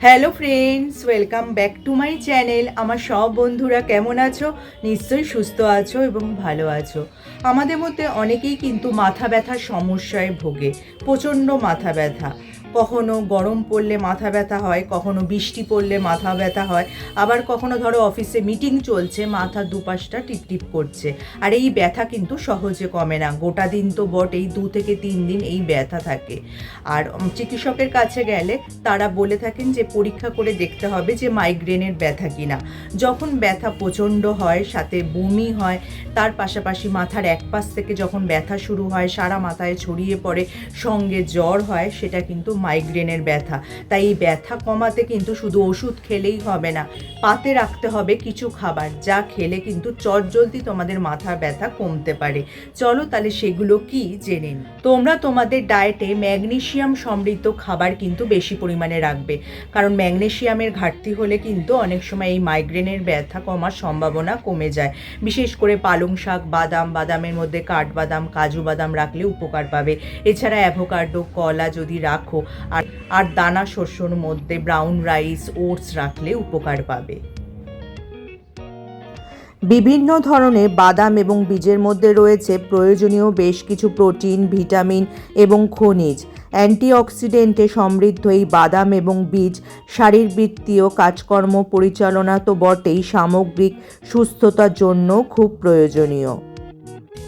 Hello friends, welcome back to my channel. আমার সব বন্ধুরা কেমন আছো? নিশ্চয়ই সুস্থ আছো এবং ভালো আছো। আমাদের মধ্যে অনেকেই কিন্তু মাথা ব্যথার সমস্যায় ভোগে, প্রচণ্ড মাথা ব্যথা। কখনো গরম পড়লে মাথা ব্যথা হয়, কখনো বৃষ্টি পড়লে মাথা ব্যথা হয়, আবার কখনো ধরো অফিসে মিটিং চলছে, মাথা দুপাশটা টিপটিপ করছে। আর এই ব্যথা কিন্তু সহজে কমে না, গোটা দিন তো বটেই, 2 থেকে 3 দিন এই ব্যথা থাকে। আর চিকিৎসকের কাছে গেলে তারা বলে থাকেন যে পরীক্ষা করে দেখতে হবে যে মাইগ্রেনের ব্যথা কিনা। যখন ব্যথা প্রচণ্ড হয়, সাথে বমি হয়, তার পাশাপাশি মাথার এক পাশ থেকে যখন ব্যথা শুরু হয়, সারা মাথায় ছড়িয়ে পড়ে, সঙ্গে জ্বর হয়, সেটা কিন্তু মাইগ্রেনের ব্যথা। তাই এই ব্যথা কমাতে কিন্তু শুধু ওষুধ খেলেই হবে না, পাতে রাখতে হবে কিছু খাবার, যা খেলে কিন্তু চটজলদি তোমাদের মাথার ব্যথা কমতে পারে। চলো তাহলে সেগুলো কি জেনে নিন। তোমরা তোমাদের ডায়েটে ম্যাগনেসিয়াম সমৃদ্ধ খাবার কিন্তু বেশি পরিমাণে রাখবে, কারণ ম্যাগনেসিয়ামের ঘাটতি হলে কিন্তু অনেক সময় এই মাইগ্রেনের ব্যথা কমার সম্ভাবনা কমে যায়। বিশেষ করে পালং শাক, বাদামের মধ্যে কাঠবাদাম, কাজু বাদাম রাখলে উপকার পাবে। এছাড়া অ্যাভোকাডো, কলা যদি রাখো, আর দানা শস্যর মধ্যে ব্রাউন রাইস, ওটস রাখলে উপকার পাবে। বিভিন্ন ধরনের বাদাম এবং বীজের মধ্যে রয়েছে প্রয়োজনীয় বেশ কিছু প্রোটিন, ভিটামিন এবং খনিজ। অ্যান্টিঅক্সিডেন্টে সমৃদ্ধ এই বাদাম এবং বীজ শারীরবৃত্তীয় কাজকর্ম পরিচালনা তো বটেই, সামগ্রিক সুস্থতার জন্য খুব প্রয়োজনীয়।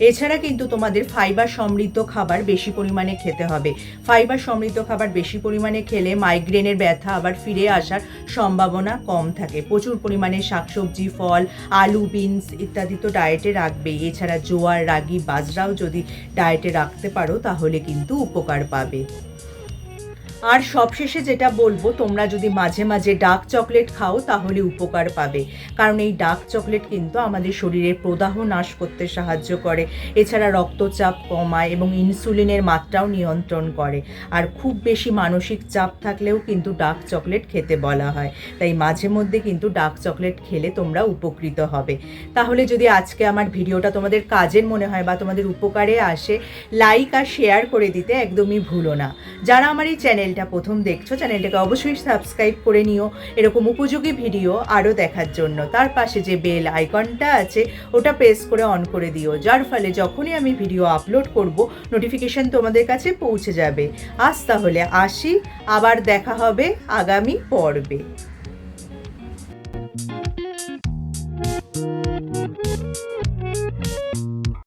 এছাড়া কিন্তু তোমাদের ফাইবার সমৃদ্ধ খাবার বেশি পরিমাণে খেতে হবে। ফাইবার সমৃদ্ধ খাবার বেশি পরিমাণে খেলে মাইগ্রেনের ব্যথা আবার ফিরে আসার সম্ভাবনা কম থাকে। প্রচুর পরিমাণে শাকসবজি, ফল, আলু, বিনস ইত্যাদি তো ডায়েটে রাখবেই। এছাড়া জোয়ার, রাগি, বাজরাও যদি ডায়েটে রাখতে পারো তাহলে কিন্তু উপকার পাবে। আর সবশেষে যেটা বলবো, তোমরা যদি মাঝে মাঝে ডার্ক চকলেট খাও তাহলে উপকার পাবে, কারণ এই ডার্ক চকলেট কিন্তু আমাদের শরীরের প্রদাহ নাশ করতে সাহায্য করে। এছাড়া রক্তচাপ কমায় এবং ইনসুলিনের মাত্রাও নিয়ন্ত্রণ করে। আর খুব বেশি মানসিক চাপ থাকলেও কিন্তু ডার্ক চকলেট খেতে বলা হয়। তাই মাঝে মধ্যে কিন্তু ডার্ক চকলেট খেলে তোমরা উপকৃত হবে। তাহলে যদি আজকে আমার ভিডিওটা তোমাদের কাজের মনে হয় বা তোমাদের উপকারে আসে, লাইক আর শেয়ার করে দিতে একদমই ভুলো না। যারা আমার এই চ্যানেলটা প্রথম দেখছো, চ্যানেলটাকে অবশ্যই সাবস্ক্রাইব করে নিও এরকম উপযোগী ভিডিও আরও দেখার জন্য। তার পাশে যে বেল আইকনটা আছে ওটা প্রেস করে অন করে দিও, যার ফলে যখনই আমি ভিডিও আপলোড করব নোটিফিকেশন তোমাদের কাছে পৌঁছে যাবে। আজ তাহলে আসি, আবার দেখা হবে আগামী পর্বে।